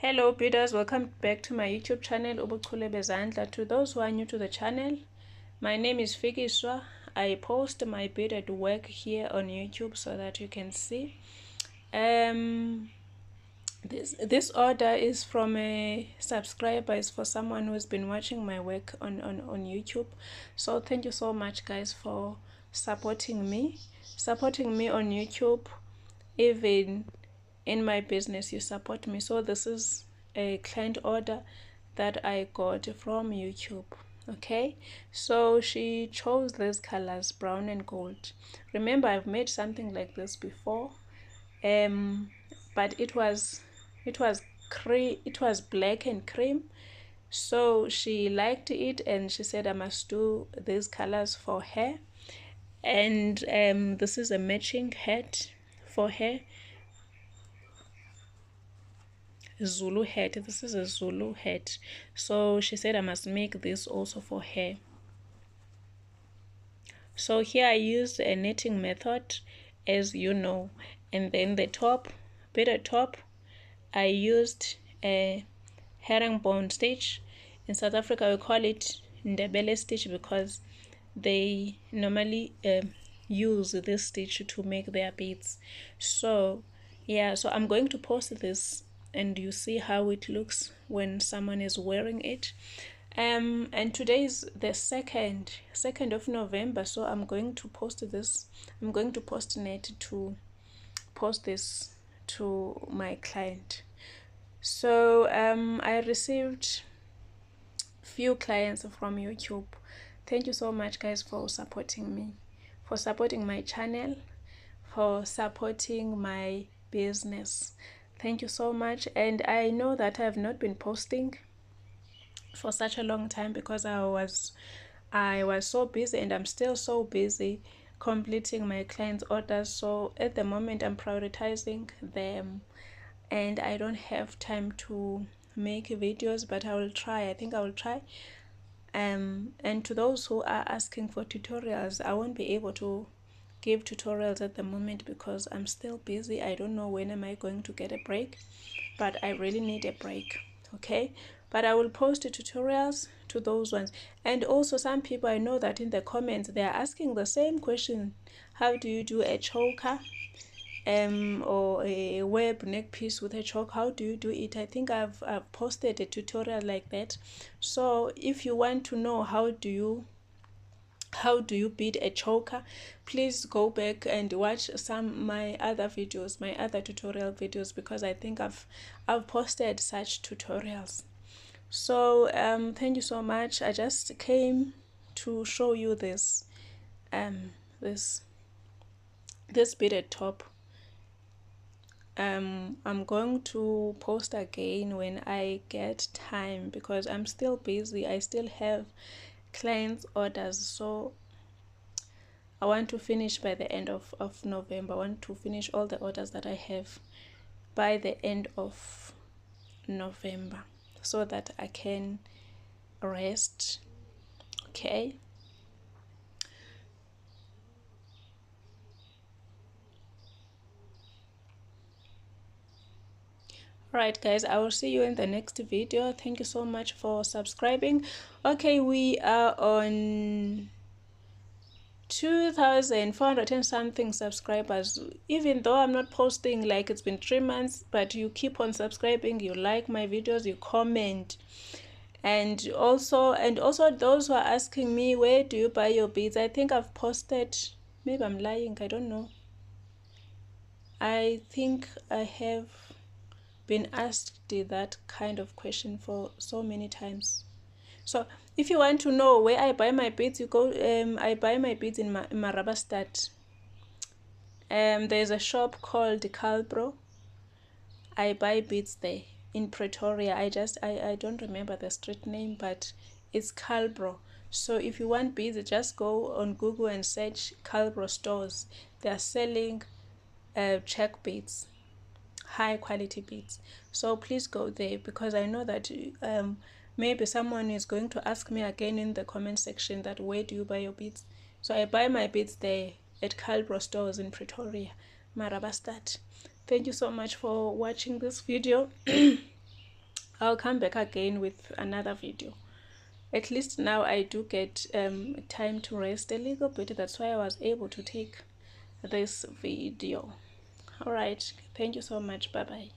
Hello beaders, welcome back to my YouTube channel Ubuchule Bezandla. To those who are new to the channel, my name is Fikiswa. I post my beaded work here on YouTube so that you can see. This order is from a subscriber. It's for someone who's been watching my work on YouTube. So thank you so much guys for supporting me on YouTube. Even in my business you support me. So this is a client order that I got from YouTube. Okay, so she chose these colors, brown and gold. Remember, I've made something like this before, but it was black and cream. So she liked it and she said I must do these colors for her. And this is a matching hat for her. Zulu hat. This is a Zulu hat. So she said I must make this also for her. So here I used a knitting method, as you know, and then the top, beaded top, I used a herringbone stitch. In South Africa we call it Ndebele stitch because they normally use this stitch to make their beads. So yeah, so I'm going to post this and you see how it looks when someone is wearing it. And today is the second of November, so I'm going to post this. I'm going to post net to post this to my client. So I received few clients from YouTube. Thank you so much guys for supporting me, for supporting my channel, for supporting my business. Thank you so much. And I know that I have not been posting for such a long time because I was so busy, and I'm still so busy completing my clients' orders. So at the moment I'm prioritizing them and I don't have time to make videos, but I will try. I think I will try. And to those who are asking for tutorials, I won't be able to give tutorials at the moment because I'm still busy. I don't know when am I going to get a break, but I really need a break. Okay, but I will post the tutorials to those ones. And also some people, I know that in the comments they are asking the same question: how do you do a choker or a web neck piece with a choke? How do you do it? I think I've posted a tutorial like that. So if you want to know how do you bead a choker, please go back and watch my other videos, my other tutorial videos, because I think I've posted such tutorials. So thank you so much. I just came to show you this this beaded top. I'm going to post again when I get time because I'm still busy. I still have clients orders, so I want to finish by the end of November. I want to finish all the orders that I have by the end of November so that I can rest. Okay, alright guys, I will see you in the next video. Thank you so much for subscribing. Okay, we are on 2,400 and something subscribers. Even though I'm not posting, like it's been 3 months, but you keep on subscribing, you like my videos, you comment. And also those who are asking me, where do you buy your beads? I think I've posted, maybe I'm lying, I don't know. I think I have been asked that kind of question for so many times. So if you want to know where I buy my beads, you go, I buy my beads in Marabastad. There's a shop called Calbro. I buy beads there in Pretoria. I don't remember the street name, but it's Calbro. So if you want beads, just go on Google and search Calbro stores. They are selling check beads, high quality beads. So please go there, because I know that maybe someone is going to ask me again in the comment section that where do you buy your beads. So I buy my beads there at Calbro stores in Pretoria, Marabastad. Thank you so much for watching this video. I'll come back again with another video. At least now I do get time to rest a little bit. That's why I was able to take this video. All right, thank you so much. Bye bye.